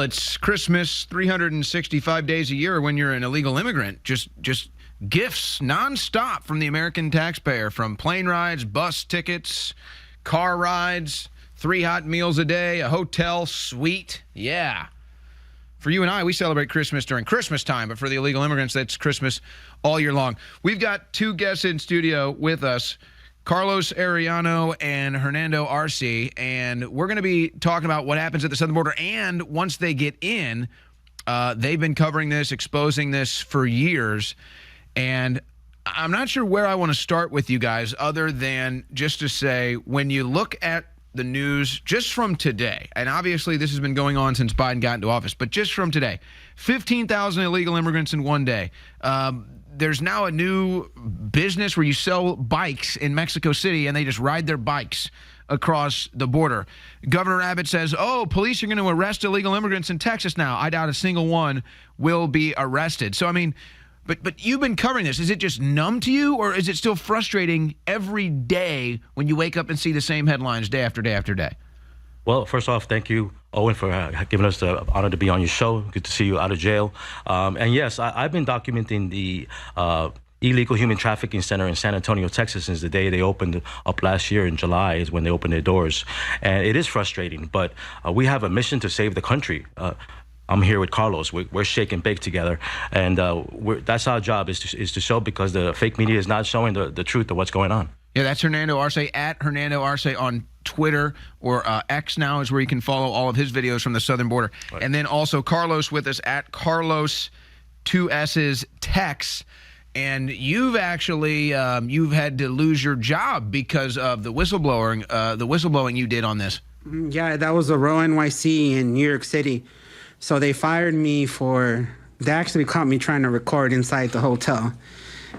It's Christmas 365 days a year when you're an illegal immigrant. Just gifts nonstop from the American taxpayer, from plane rides, bus tickets, car rides, 3 hot meals a day, a hotel suite. Yeah. For you and I, we celebrate Christmas during Christmas time, but for the illegal immigrants, that's Christmas all year long. We've got 2 guests in studio with us, Carlos Arellano and Hernando Arce, and we're going to be talking about what happens at the southern border. And once they get in, they've been covering this, exposing this for years. And I'm not sure where I want to start with you guys, other than just to say, when you look at the news just from today, and obviously this has been going on since Biden got into office, but just from today, 15,000 illegal immigrants in one day. There's now a new business where you sell bikes in Mexico City, and they just ride their bikes across the border. Governor Abbott says, oh, police are going to arrest illegal immigrants in Texas now. I doubt a single one will be arrested. So, I mean, but you've been covering this. Is it just numb to you, or is it still frustrating every day when you wake up and see the same headlines day after day after day? Well, first off, thank you, Owen, for giving us the honor to be on your show. Good to see you out of jail. And yes, I've been documenting the illegal human trafficking center in San Antonio, Texas, since the day they opened up last year in July is when they opened their doors. And it is frustrating, but we have a mission to save the country. I'm here with Carlos. We're shake and bake together, and that's our job, is to show, because the fake media is not showing the truth of what's going on. Yeah, that's Hernando Arce, at Hernando Arce on Twitter, or X now is where you can follow all of his videos from the southern border. Right. And then also Carlos with us at Carlos 2S's Tex. And you've actually you've had to lose your job because of the whistleblowing you did on this. Yeah, that was a Row NYC in New York City. So they fired me they actually caught me trying to record inside the hotel.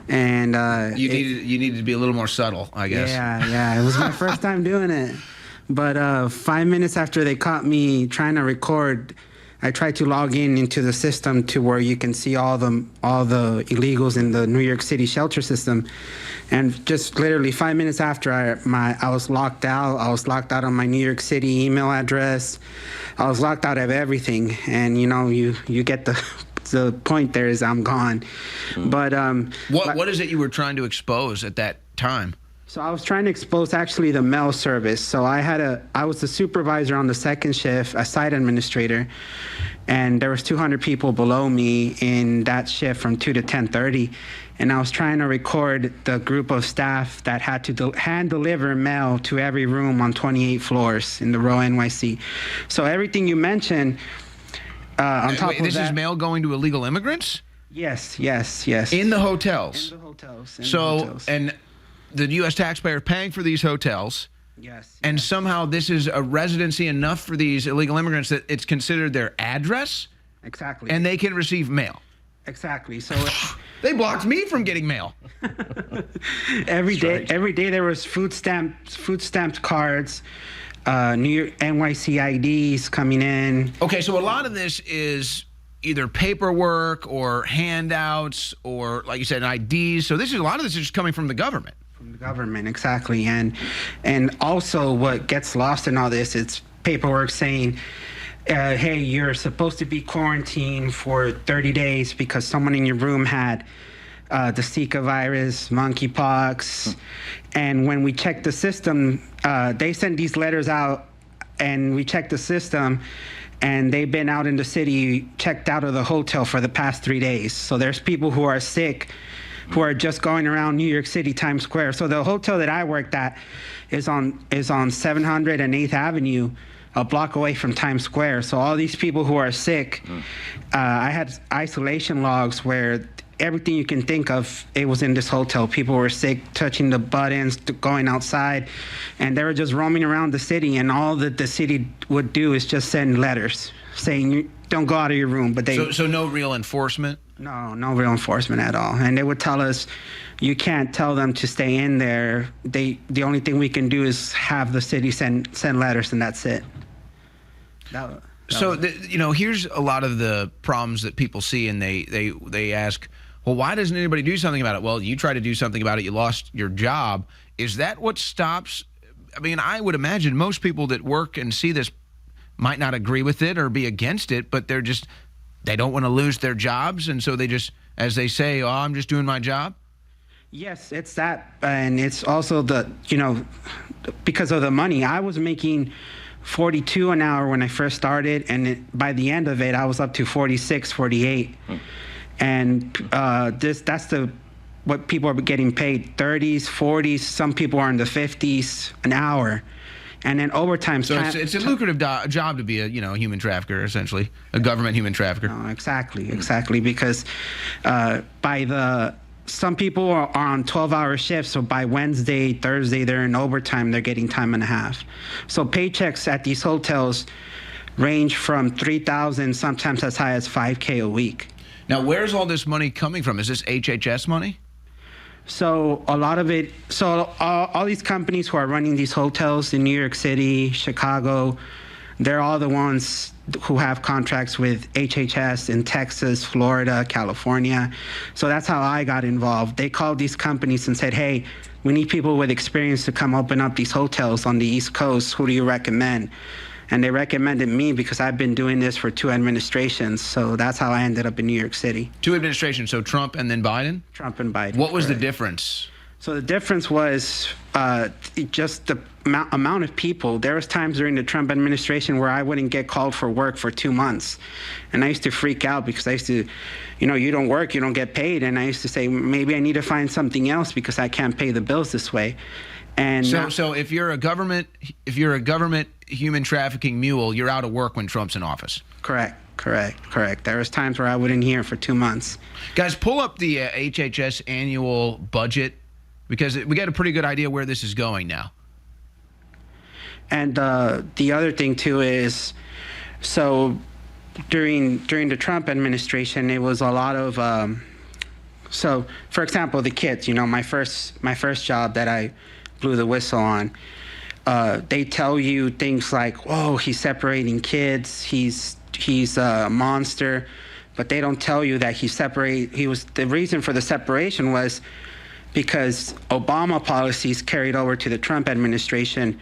And you needed to be a little more subtle, I guess. Yeah. It was my first time doing it. But 5 minutes after they caught me trying to record, I tried to log into the system to where you can see all the illegals in the New York City shelter system. And just literally 5 minutes after I was locked out. I was locked out on my New York City email address. I was locked out of everything. And you get the point there is I'm gone. But what is it you were trying to expose at that time? So I was trying to expose actually the mail service. So I was the supervisor on the second shift, a site administrator, and there was 200 people below me in that shift from 2 to 10:30. And I was trying to record the group of staff that had to hand deliver mail to every room on 28 floors in the Row NYC. So everything you mentioned, on top of that. This is mail going to illegal immigrants? Yes. In the hotels? In the hotels. And the U.S. taxpayer paying for these hotels. Yes. And somehow this is a residency enough for these illegal immigrants that it's considered their address? Exactly. And they can receive mail? Exactly. So they blocked me from getting mail. every day there was food stamped cards, New York NYC IDs coming in. Okay, so a lot of this is either paperwork or handouts or, like you said, IDs. So a lot of this is just coming from the government. From the government, exactly. And also what gets lost in all this, it's paperwork saying, hey, you're supposed to be quarantined for 30 days because someone in your room had the Zika virus, Monkey Pox. And when we checked the system, they send these letters out, and we checked the system, and they've been out in the city, checked out of the hotel for the past 3 days. So there's people who are sick, who are just going around New York City, Times Square. So the hotel that I worked at is on 700 and 8th Avenue, a block away from Times Square. So all these people who are sick, I had isolation logs where everything you can think of, it was in this hotel. People were sick, touching the buttons, going outside, and they were just roaming around the city, and all that the city would do is just send letters saying, you don't go out of your room. But So no real enforcement? No real enforcement at all. And they would tell us, you can't tell them to stay in there. The only thing we can do is have the city send letters, and that's it. Here's a lot of the problems that people see, and they ask, well, why doesn't anybody do something about it? Well, you tried to do something about it. You lost your job. Is that what stops? I mean, I would imagine most people that work and see this might not agree with it or be against it, but they don't want to lose their jobs, and so they just, as they say, oh, I'm just doing my job? Yes, it's that, and it's also because of the money. I was making $42 an hour when I first started, and by the end of it, I was up to 46, 48. And that's what people are getting paid, 30s, 40s, some people are in the 50s an hour. And then overtime. So it's a lucrative job to be a human trafficker, essentially, a government human trafficker. No, exactly, because some people are on 12-hour shifts, so by Wednesday, Thursday, they're in overtime, they're getting time and a half. So paychecks at these hotels range from $3,000, sometimes as high as $5K a week. Now, where's all this money coming from? Is this HHS money? So a lot of it, all these companies who are running these hotels in New York City, Chicago, they're all the ones who have contracts with HHS in Texas, Florida, California. So that's how I got involved. They called these companies and said, hey, we need people with experience to come open up these hotels on the East Coast. Who do you recommend? And they recommended me because I've been doing this for 2 administrations. So that's how I ended up in New York City. 2 administrations, so Trump and then Biden? Trump and Biden. What was the difference? So the difference was just the amount of people. There was times during the Trump administration where I wouldn't get called for work for 2 months. And I used to freak out because I used to, you don't work, you don't get paid. And I used to say, maybe I need to find something else because I can't pay the bills this way. And so if you're a government human trafficking mule, you're out of work when Trump's in office. Correct. There was times where I wouldn't hear for 2 months. Guys, pull up the HHS annual budget, because we got a pretty good idea where this is going now. And the other thing too is, so during the Trump administration, it was a lot of so for example, the kids, my first job that I blew the whistle on, they tell you things like, whoa, he's separating kids, he's a monster, but they don't tell you that the reason for the separation was because Obama policies carried over to the Trump administration,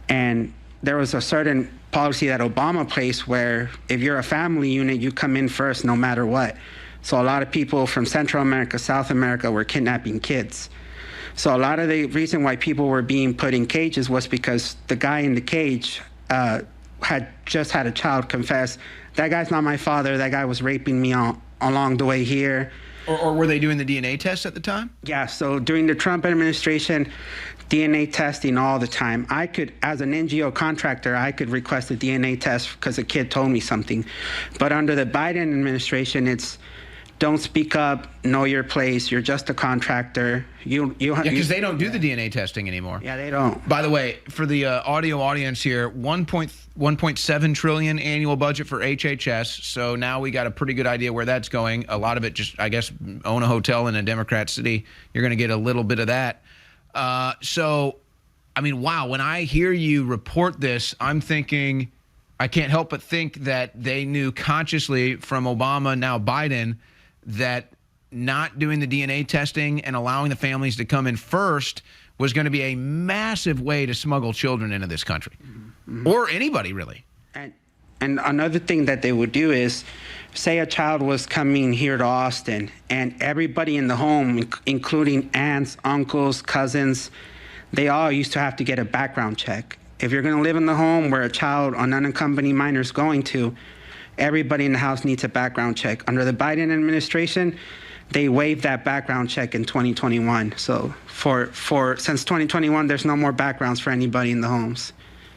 and there was a certain policy that Obama placed where if you're a family unit, you come in first no matter what. So a lot of people from Central America, South America were kidnapping kids. So a lot of the reason why people were being put in cages was because the guy in the cage had just had a child confess, that guy's not my father, that guy was raping me along the way here. Or were they doing the DNA test at the time? Yeah, so during the Trump administration, DNA testing all the time. I could, as an NGO contractor, I could request a DNA test because a kid told me something. But under the Biden administration, it's don't speak up, know your place, you're just a contractor. Because they don't do the DNA testing anymore. Yeah, they don't. By the way, for the audio audience here, 1.7 trillion annual budget for HHS. So now we got a pretty good idea where that's going. A lot of it just, I guess, own a hotel in a Democrat city. You're going to get a little bit of that. So, I mean, wow, when I hear you report this, I'm thinking, I can't help but think that they knew consciously from Obama, now Biden, that not doing the DNA testing and allowing the families to come in first was going to be a massive way to smuggle children into this country. Mm-hmm. Or anybody, really. And another thing that they would do is, say a child was coming here to Austin, and everybody in the home, including aunts, uncles, cousins, they all used to have to get a background check. If you're going to live in the home where a child, an unaccompanied minor, is going to, everybody in the house needs a background check. Under the Biden administration, they waived that background check in 2021. So since 2021, there's no more backgrounds for anybody in the homes.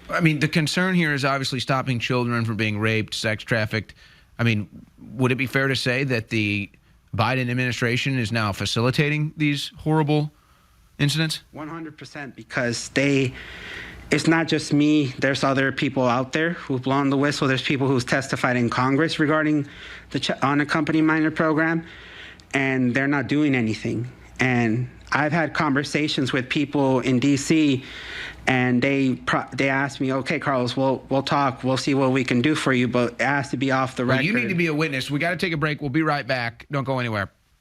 I mean, the concern here is obviously stopping children from being raped, sex trafficked. I mean, would it be fair to say that the Biden administration is now facilitating these horrible incidents? 100%, because it's not just me. There's other people out there who've blown the whistle. There's people who's testified in Congress regarding the unaccompanied minor program, and they're not doing anything. And I've had conversations with people in D.C., and they asked me, okay, Carlos, we'll talk. We'll see what we can do for you, but it has to be off the record. You need to be a witness. We got to take a break. We'll be right back. Don't go anywhere.